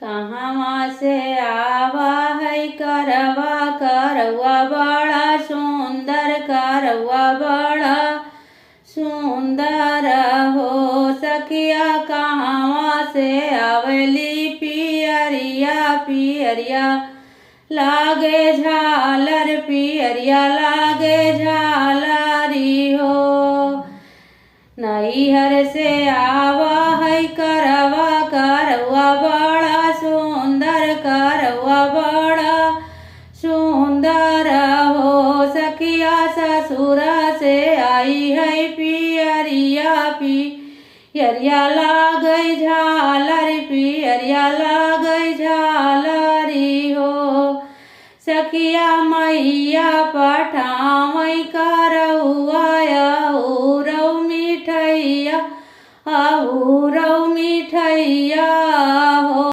कहाँ से आवा है करवा करवा बड़ा सुंदर करवा बड़ा सुंदर हो सखिया कहाँ से आवेली पियरिया पियरिया लागे झालर पियरिया लागे झालरी हो नैहर से आवा है करवा करवा बड़ा सुंदर करवा बड़ा सुंदर हो सखिया ससुर से आई है पियरिया पियरिया लागई झालर पियरिया लागई झालरी हो सखिया मैया पठावई करौआ मिठैया मिठैया